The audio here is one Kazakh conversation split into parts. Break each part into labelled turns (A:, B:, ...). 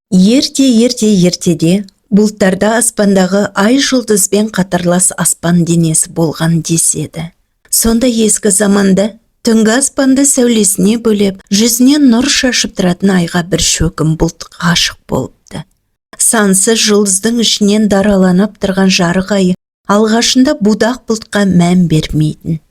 A: Ертеде бұлттарда аспандағы ай жұлдызбен қатарлас аспан денесі болған деседі. Сонда ескі заманда түнгі аспанды сәулесіне бөлеп, жүзінен нұр шашып тұратын айға бір шөкім бұлт ғашық болыпты. Сансыз жұлдыздың ішінен дараланып тұрған жарық айы алғашында будақ бұлтқа мән бермейтін.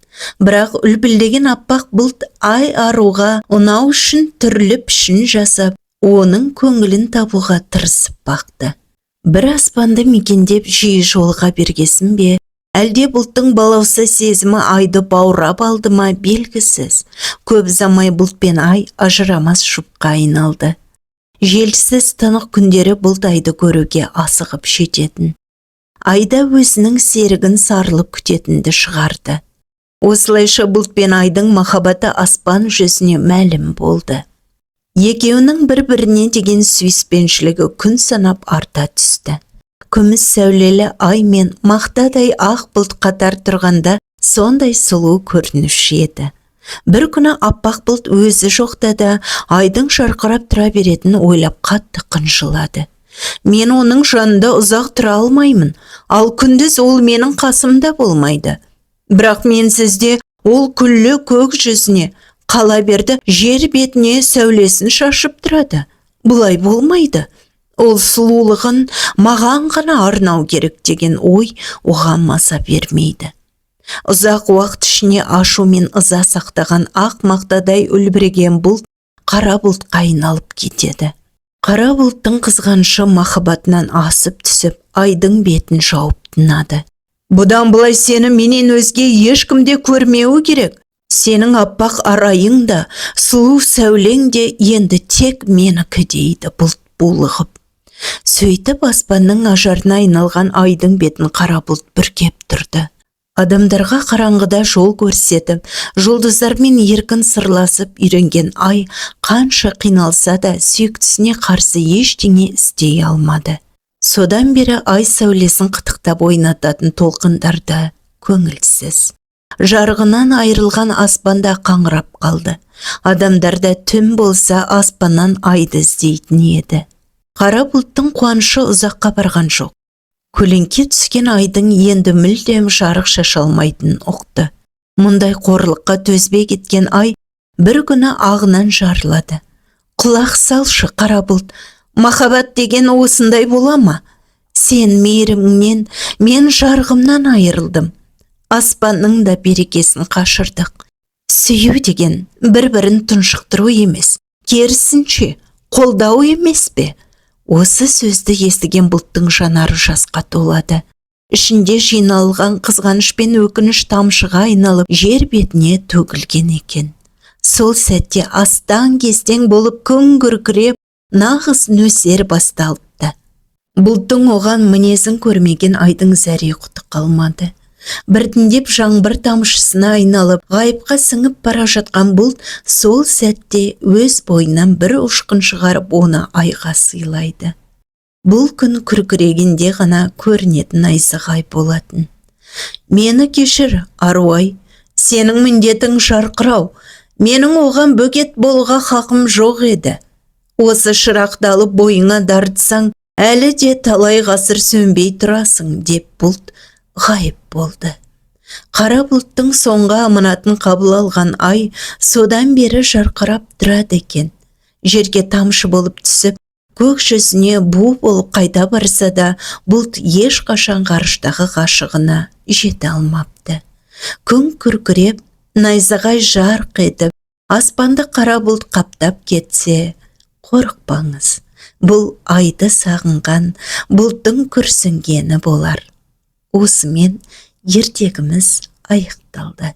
A: Бірақ үлпілдеген аппақ бұлт ай аруға ұнау үшін түрлі пішін жасап, оның көңілін табуға тырысып бақты. Бір аспанды мекендеп жиі жолға бергесін бе, әлде бұлттың балауса сезімі айды баурап алды ма белгісіз. Көп замай бұлт пен ай ажырамас жұпқа айналды. Желсіз тынық күндері бұлт айды көруге асығып жететін. Айда өзінің серігін сарылып күтетінді шығарды. Осылайша бұлт пен айдың махаббаты аспан жүзіне мәлім болды. Екеуінің бір-біріне деген сүйіспеншілігі күн санап арта түсті. Күміс сәулелі ай мен мақтадай ақ бұлт қатар тұрғанда сондай сұлу көрінуші еді. Бір күні аппақ бұлт өзі жоқта да айдың жарқырап тұра беретінін ойлап қатты қынжылады. Мен оның жанында ұзақ тұра алмаймын, ал күндіз ол менің қасымда болмайды. Бірақ мен сізде ол күллі көк жүзіне, қала берді жер бетіне сәулесін шашып тұрады. Бұлай болмайды. Ол сұлулығын маған ғана арнау керек деген ой оған маза бермейді. Ұзақ уақыт ішіне ашу мен ыза сақтаған ақ мақтадай үлбіреген бұлт қара бұлтқа айналып кетеді. Қара бұлттың қызғанышы махаббатынан асып түсіп, айдың бетін жауып тынады. Бұдан былай сені менен өзге ешкімде көрмеуі керек. Сенің аппақ арайың да, сұлу сәулең де енді тек менікі дейді бұлт булығып. Сөйтіп аспанның ажарына айналған айдың бетін қара бұлт бүркеп тұрды. Адамдарға қараңғыда жол көрсетіп, жұлдыздармен еркін сырласып үйренген ай қанша қиналса да сүйіктісіне қарсы ештеңе істей алмады. Содан бері ай сәулесін қытықтап ойнататын толқындарда көңілсіз. Жарығынан айырылған аспанда қаңырап қалды. Адамдарда түн болса аспаннан айды іздейтін еді. Қара бұлттың қуанышы ұзаққа барған жоқ. Көлеңке түскен айдың енді мүлдем жарық шаша алмайтынын ұқты. Мұндай қорлыққа төзбей кеткен ай бір күні ағынан жарылады. Құлақ салшы қара бұлт, махаббат деген осындай бола ма? Сен мейіріміңнен, мен жарығымнан айырылдым. Аспанның да берекесін қашырдық. Сүю деген бір-бірін тұншықтыру емес, керісінше қолдау емес пе? Осы сөзді естіген бұлттың жанары жасқа толады. Ішінде жиналған қызғаныш пен өкініш тамшыға айналып жер бетіне төгілген екен. Сол сәтте астаң-кестең болып күн күркіреп, нағыз нөсер басталыпты. Бұлттың оған мінезін көрмеген айдың зәре құты қалмады. Біртіндеп жаңбыр тамшысына айналып, ғайыпқа сіңіп бара жатқан бұлт сол сәтте өз бойынан бір ұшқын шығарып оны айға сыйлайды. Бұл күн күркірегенде ғана көрінетін найзағай болатын. Мені кешір, аруай, сенің міндетің жарқырау, менің оған бөгет болуға хақым жоқ еді. Осы шырақты алып бойыңа дарытсаң, әлі де талай ғасыр сөнбей тұрасың, деп бұлт ғайып болды. Қара бұлттың соңғы аманатын қабыл алған ай содан бері жарқырап тұрады екен. Жерге тамшы болып түсіп, көк жүзіне бу болып қайта барса да, бұлт ешқашан ғарыштағы ғашығына жете алмапты. Күн күркіреп, найзағай жарқ етіп, аспанды қара бұлт қаптап кетсе, қорықпаңыз. Бұл айды сағынған, бұлттың күрсінгені болар. Осымен ертегіміз аяқталды.